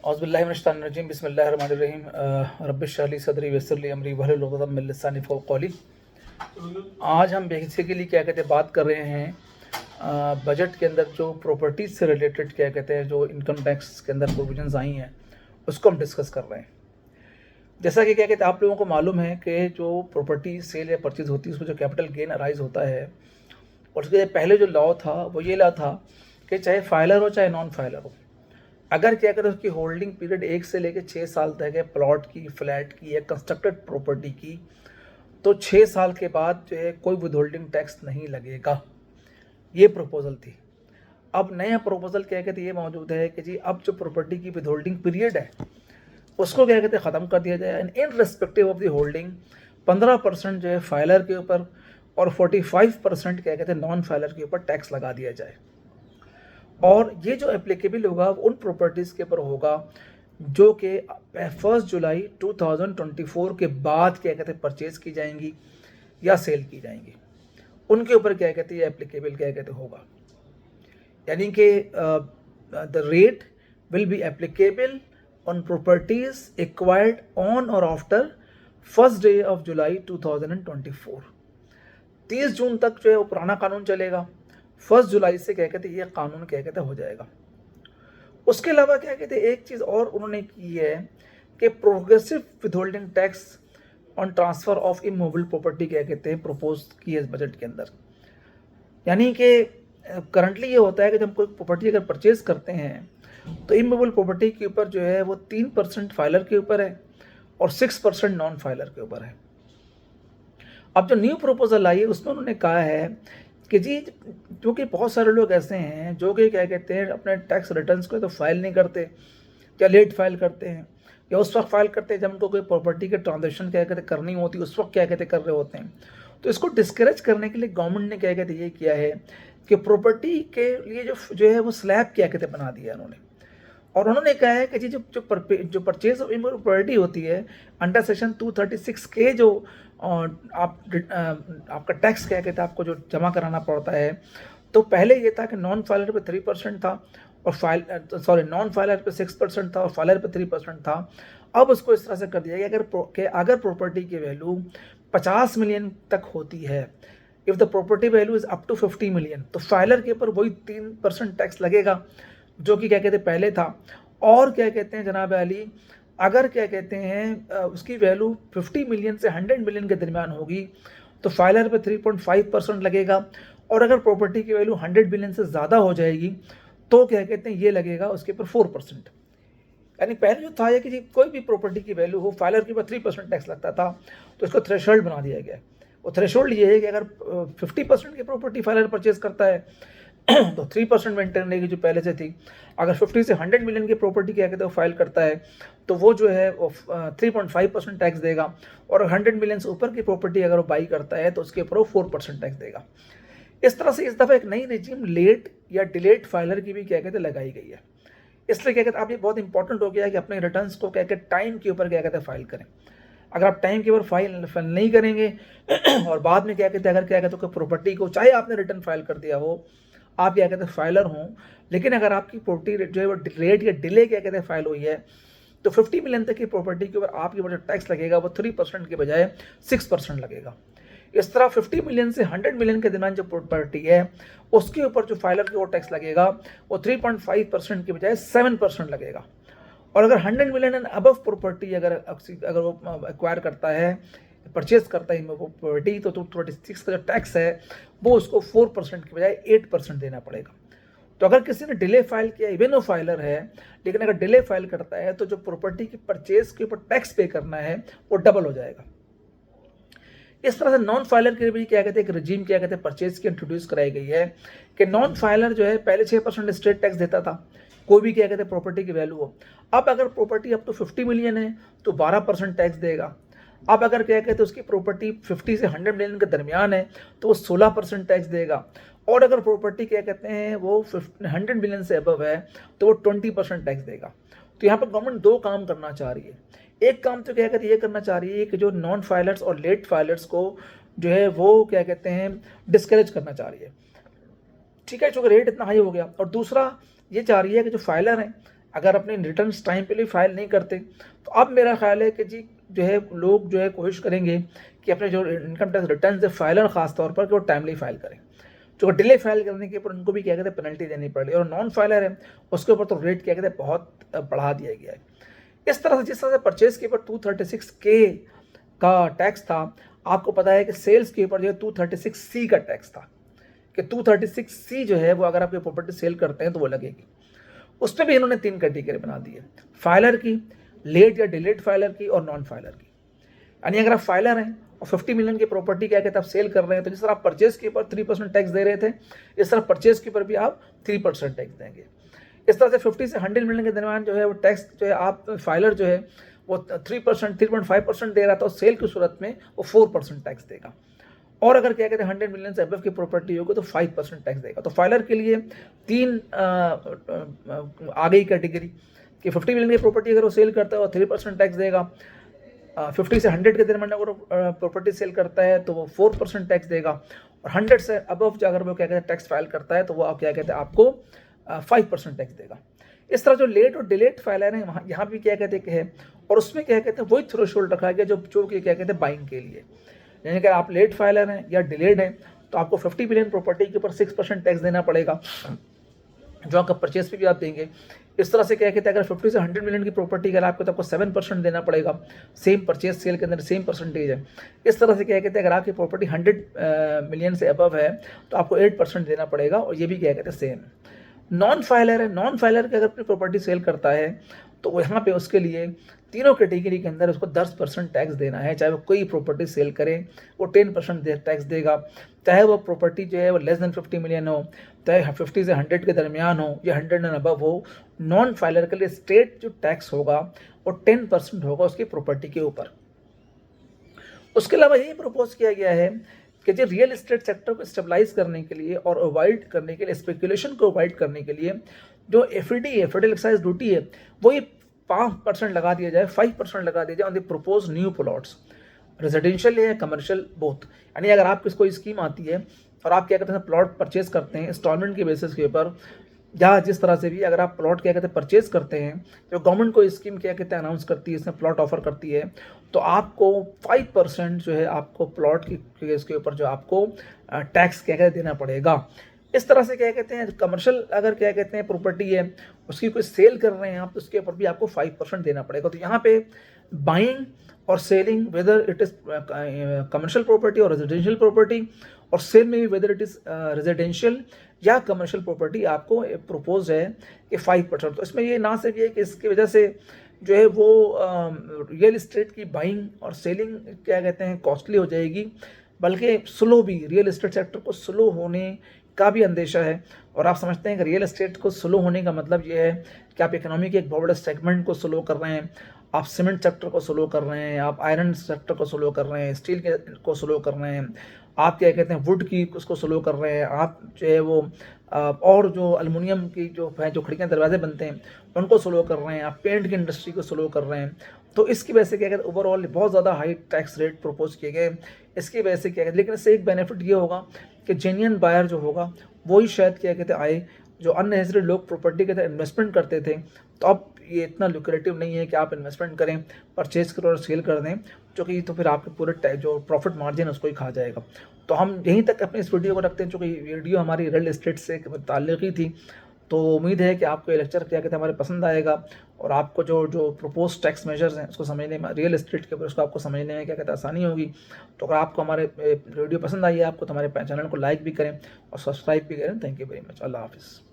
औज़ुबिल्लाहिमिनश्शैतानिर्रजीम बिस्मिल्लाहिर्रहमानिर्रहीम रब्बिश्रह ली सदरी वयस्सिर ली अमरी वहलुल उक़दतम मिन लिसानी यफ़क़हू क़ौली। आज हम बेसिकली क्या कहते हैं बात कर रहे हैं बजट के अंदर जो प्रॉपर्टीज़ से रिलेटेड क्या कहते हैं जो इनकम टैक्स के अंदर प्रोविजंस आई हैं उसको हम डिस्कस कर रहे हैं। जैसा कि क्या कहते हैं आप लोगों को मालूम है कि जो प्रॉपर्टी सेल या परचेज़ होती है उसमें जो कैपिटल गेन अराइज होता है, और उसके पहले जो लॉ था वो ये लॉ था कि चाहे फाइलर हो चाहे नॉन फाइलर हो, अगर क्या करें उसकी होल्डिंग पीरियड 1 से लेकर 6 साल तक है प्लॉट की, फ्लैट की या कंस्ट्रक्टेड प्रॉपर्टी की, तो 6 साल के बाद जो है कोई विद होल्डिंग टैक्स नहीं लगेगा। ये प्रपोजल थी। अब नया प्रपोजल क्या कहते हैं ये मौजूद है कि जी अब जो प्रॉपर्टी की विद होल्डिंग पीरियड है उसको क्या कहते हैं ख़त्म कर दिया जाए, in respective of the holding 15% जो है फाइलर के ऊपर और 45% क्या कहते हैं नॉन फाइलर के ऊपर टैक्स लगा दिया जाए। और ये जो एप्लीकेबल होगा उन प्रॉपर्टीज़ के ऊपर होगा जो कि 1 जुलाई 2024 के बाद क्या कहते हैं परचेज़ की जाएंगी या सेल की जाएंगी, उनके ऊपर क्या कहते हैं एप्लीकेबल क्या कहते होगा। यानी कि the rate will be applicable on properties acquired on और आफ्टर 1 डे ऑफ जुलाई 2024। 30 जून तक जो है वो पुराना कानून चलेगा, 1 जुलाई से क्या कहते हैं ये कानून क्या कहते हो जाएगा। उसके अलावा क्या कहते हैं एक चीज़ और उन्होंने की है कि progressive withholding tax on transfer of immovable property क्या कहते हैं प्रपोज की है इस बजट के अंदर। यानी कि करंटली ये होता है कि जब कोई प्रॉपर्टी अगर परचेज करते हैं तो इमूवेबल प्रॉपर्टी के ऊपर जो है वो 3% फाइलर के ऊपर है और 6% नॉन फाइलर के ऊपर है। अब जो न्यू प्रपोजल आई है उसमें उन्होंने कहा है कि जी क्योंकि बहुत सारे लोग ऐसे हैं जो कि क्या कहते हैं अपने टैक्स रिटर्न्स को तो फाइल नहीं करते या लेट फाइल करते हैं या उस वक्त फाइल करते हैं जब उनको कोई प्रॉपर्टी के ट्रांजेक्शन क्या कहते करनी होती है उस वक्त क्या कहते कर रहे होते हैं। तो इसको डिस्करेज करने के लिए गवर्नमेंट ने क्या कहते ये किया है कि प्रॉपर्टी के लिए जो है वो स्लैब क्या कहते बना दिया उन्होंने। और उन्होंने कहा है कि जी जो परचेज ऑफ इमूवेबल प्रॉपर्टी होती है अंडर सेक्शन 236 के जो आपका टैक्स क्या कहते हैं आपको जो जमा कराना पड़ता है, तो पहले ये था कि नॉन फाइलर पे 3% था और नॉन फाइलर पे 6% था और फाइलर पे 3% था। अब उसको इस तरह से कर दिया गया अगर प्रॉपर्टी की वैल्यू 50 मिलियन तक होती है, if the property value is up to 50 million, तो फाइलर के ऊपर वही 3% टैक्स लगेगा जो कि क्या कहते हैं पहले था। और क्या कहते हैं जनाब अली अगर क्या कहते हैं उसकी वैल्यू 50 मिलियन से 100 मिलियन के दरमियान होगी तो फाइलर पे 3.5% लगेगा, और अगर प्रॉपर्टी की वैल्यू 100 मिलियन से ज़्यादा हो जाएगी तो क्या कहते हैं ये लगेगा उसके ऊपर 4%। यानी पहले जो था कि जी कोई भी प्रॉपर्टी की वैल्यू हो फाइलर के ऊपर 3% टैक्स लगता था, तो इसको थ्रेशोल्ड बना दिया गया। वो थ्रेशोल्ड ये है कि अगर 50% की प्रॉपर्टी फाइलर परचेज करता है तो 3% मेंटेन रहेगी जो पहले से थी। अगर 50 से 100 मिलियन की प्रॉपर्टी क्या कहते हैं वो फाइल करता है तो वो जो है वो 3.5% टैक्स देगा, और 100 मिलियन से ऊपर की प्रॉपर्टी अगर वो बाई करता है तो उसके ऊपर वो 4% टैक्स देगा। इस तरह से इस दफ़ा एक नई रेजिम लेट या डिलेट फाइलर की भी क्या कहते हैं लगाई गई है। इसलिए क्या कहते हैं आप ये बहुत इंपॉर्टेंट हो गया है कि अपने रिटर्न्स को क्या कहते हैं टाइम के ऊपर क्या कहते हैं फाइल करें। अगर आप टाइम के ऊपर फाइल नहीं करेंगे और बाद में क्या कहते हैं अगर क्या कहते हैं प्रॉपर्टी को चाहे आपने रिटर्न फाइल कर दिया हो, आप क्या कहते हैं फाइलर हों, लेकिन अगर आपकी प्रॉपर्टी जो है वो लेट या डिले क्या कहते हैं फाइल हुई है तो 50 मिलियन तक की प्रॉपर्टी के ऊपर आपके ऊपर जो टैक्स लगेगा वो 3% के बजाय 6% लगेगा। इस तरह 50 मिलियन से 100 मिलियन के दरमियान जो प्रॉपर्टी है उसके ऊपर जो फाइलर की वो टैक्स लगेगा वो 3.5% के बजाय 7% लगेगा। और अगर 100 मिलियन एंड अबव प्रॉपर्टी अगर वो एक्वायर करता है परचेज करता है वो प्रॉपर्टी तो 236 का जो टैक्स है वो उसको 4% के बजाय 8% देना पड़ेगा। तो अगर किसी ने डिले फाइल किया इवन वो फाइलर है लेकिन अगर डिले फाइल करता है तो जो प्रॉपर्टी की परचेज के ऊपर टैक्स पे करना है वो डबल हो जाएगा। इस तरह से नॉन फाइलर के लिए भी क्या कहते हैं एक रजीम क्या कहते हैं परचेज की इंट्रोड्यूस कराई गई है कि नॉन फाइलर जो है पहले 6% स्टेट टैक्स देता था कोई भी क्या कहते हैं प्रॉपर्टी की वैल्यू हो। अब अगर प्रॉपर्टी अप टू 50 मिलियन है तो 12% टैक्स देगा। अब अगर क्या कहते हैं उसकी प्रॉपर्टी 50 से 100 मिलियन के दरमियान है तो वो 16% टैक्स देगा। और अगर प्रॉपर्टी क्या कहते हैं वो 100 मिलियन से अबव है तो वो 20% टैक्स देगा। तो यहाँ पर गवर्नमेंट दो काम करना चाह रही है। एक काम तो क्या कहते हैं ये करना चाह रही है कि जो नॉन फाइलर्स और लेट फाइलर्स को जो है वो क्या कहते हैं डिस्करेज करना चाह रही है, ठीक है, चूँकि रेट इतना हाई हो गया। और दूसरा ये चाह रही है कि जो फाइलर हैं अगर अपनी रिटर्न्स टाइम पे फाइल नहीं करते, तो अब मेरा ख्याल है कि जी जो है लोग जो है कोशिश करेंगे कि अपने जो इनकम टैक्स रिटर्न्स है फाइलर ख़ास तौर पर कि वो टाइमली फाइल करें। जो डिले फाइल करने के ऊपर उनको भी क्या कहते हैं पेनल्टी देनी पड़ रही है, और नॉन फाइलर है उसके ऊपर तो रेट क्या कहते हैं बहुत बढ़ा दिया गया है। इस तरह से जिस तरह से परचेज के ऊपर 236K का टैक्स था, आपको पता है कि सेल्स के ऊपर जो है 236C का टैक्स था कि 236C जो है वो अगर आप प्रॉपर्टी सेल करते हैं तो वो लगेगी। उस पर भी इन्होंने 3 कैटेगरी बना दी है, फाइलर की, लेट या डिलेड फाइलर की और नॉन फाइलर की। यानी अगर आप फाइलर हैं और 50 मिलियन की प्रॉपर्टी क्या कहते हैं आप सेल कर रहे हैं, तो जिस तरह आप परचेज के ऊपर 3% टैक्स दे रहे थे, इस तरह परचेज के ऊपर भी आप 3% टैक्स देंगे। इस तरह से 50 से 100 मिलियन के दरमियान जो है वो टैक्स जो है आप फाइलर जो है वो 3%, 3.5% दे रहा था, और सेल की सूरत में वो 4% टैक्स देगा। और अगर क्या कहते हैं 100 मिलियन से अबव की प्रॉपर्टी होगी तो 5% टैक्स देगा। तो फाइलर के लिए 3 आ गई कैटेगरी कि 50 मिलियन की प्रॉपर्टी अगर वो सेल करता है वो 3% टैक्स देगा, 50 से 100 के दरमियान अगर प्रॉपर्टी सेल करता है तो वो 4% टैक्स देगा, और 100 से अबव अगर वो क्या कहते हैं टैक्स फाइल करता है तो वो क्या कहते हैं आपको 5% टैक्स देगा। इस तरह जो लेट और डिलेट फाइलर हैं वहाँ यहाँ भी क्या कहते हैं कि है, और उसमें क्या कहते हैं वही थ्रेशोल्ड रखा गया जो कि क्या कहते हैं बाइंग के लिए। यानी कि आप लेट फाइलर हैं या डिलेड हैं तो आपको 50 मिलियन प्रॉपर्टी के ऊपर 6% टैक्स देना पड़ेगा, जो आपका परचेस पे भी आप देंगे। इस तरह से क्या कहते हैं अगर 50 से 100 मिलियन की प्रॉपर्टी अगर आपको तो आपको 7% देना पड़ेगा, सेम परचेस सेल के अंदर सेम परसेंटेज है। इस तरह से क्या कहते हैं अगर आपकी प्रॉपर्टी 100 मिलियन से अबव है तो आपको 8% देना पड़ेगा, और ये भी क्या कहते हैं सेम। नॉन फाइलर है, नॉन फाइलर की अगर अपनी प्रॉपर्टी सेल करता है तो यहाँ पे उसके लिए तीनों कैटेगरी के अंदर उसको 10% टैक्स देना है। चाहे वो कोई प्रॉपर्टी सेल करे वो 10% टैक्स देगा, चाहे वो प्रॉपर्टी जो है वो लेस देन 50 मिलियन हो, चाहे 50 से 100 के दरमियान हो या 100 एंड अबव हो। नॉन फाइलर के लिए स्टेट जो टैक्स होगा वो 10% होगा उसकी प्रॉपर्टी के ऊपर। उसके अलावा यही प्रपोज किया गया है कि जो रियल एस्टेट सेक्टर को स्टेबलाइज करने के लिए और अवॉइड करने के लिए, स्पेकुलेशन को अवॉइड करने के लिए जो FED है, फेडरल एक्साइज ड्यूटी है, वही 5% लगा दिया जाए, 5% लगा दिया जाए on the propose new plots, residential या कमर्शियल बोथ। यानी अगर आपकी कोई स्कीम आती है और आप क्या कहते हैं प्लॉट परचेज करते हैं इंस्टॉलमेंट के बेसिस के ऊपर, या जिस तरह से भी अगर आप प्लॉट क्या कहते हैं परचेज करते हैं, जो गवर्नमेंट को स्कीम क्या कहते हैं अनाउंस करती है, इसमें प्लॉट ऑफर करती है, तो आपको 5% जो है आपको प्लॉट की इसके ऊपर जो आपको टैक्स क्या कहते हैं देना पड़ेगा। इस तरह से क्या कहते हैं कमर्शियल अगर क्या कहते हैं प्रॉपर्टी है उसकी कोई सेल कर रहे हैं आप, तो उसके ऊपर भी आपको 5% देना पड़ेगा। तो यहाँ पे बाइंग और selling whether it is commercial property और रेजिडेंशियल प्रॉपर्टी, और सेल में भी वेदर इट इज़ रेजिडेंशियल या कमर्शियल प्रॉपर्टी, आपको प्रपोज है कि 5%। तो इसमें ये ना सिर्फ ये कि इसकी वजह से जो है वो रियल इस्टेट की बाइंग और सेलिंग क्या कहते हैं कॉस्टली हो जाएगी, बल्कि स्लो भी, रियल इस्टेट सेक्टर को स्लो होने का भी अंदेशा है। और आप समझते हैं कि रियल एस्टेट को स्लो होने का मतलब ये है कि आप इकोनॉमी के एक बहुत बड़े सेगमेंट को स्लो कर रहे हैं, आप सीमेंट सेक्टर को स्लो कर रहे हैं, आप आयरन सेक्टर को स्लो कर रहे हैं, स्टील के को स्लो कर रहे हैं, आप क्या कहते हैं वुड की उसको स्लो कर रहे हैं, आप जो है वो और जो एलुमिनियम की जो है जो खिड़कियाँ दरवाजे बनते हैं उनको स्लो कर रहे हैं, आप पेंट की इंडस्ट्री को स्लो कर रहे हैं। तो इसकी वजह से क्या कहते हैं ओवरऑल बहुत ज़्यादा हाई टैक्स रेट प्रपोज किए गए। इसकी वजह से क्या कहते हैं, लेकिन इससे एक बेनिफिट ये होगा कि जेन्युइन बायर जो होगा वही शायद क्या कहते हैं आए, जो अननेसेसरी लोग प्रॉपर्टी के अंदर इन्वेस्टमेंट करते थे, तो अब ये इतना लुक्रेटिव नहीं है कि आप इन्वेस्टमेंट करें, परचेज करो और सेल कर दें, जो कि तो फिर आपके पूरे जो प्रॉफिट मार्जिन है उसको ही खा जाएगा। तो हम यहीं तक अपने इस वीडियो को रखते हैं, चूँकि वीडियो हमारी रियल एस्टेट से ताल्लुक़ ही थी। तो उम्मीद है कि आपको ये लेक्चर क्या कहते हैं हमारे पसंद आएगा, और आपको जो जो प्रपोज टैक्स मेजर्स हैं उसको समझने में, रियल एस्टेट के ऊपर उसको आपको समझने में क्या कहते हैं आसानी होगी। तो अगर आपको हमारे वीडियो पसंद आई है आपको, तो हमारे चैनल को लाइक भी करें और सब्सक्राइब भी करें। Thank you very much. अल्लाह हाफिज़।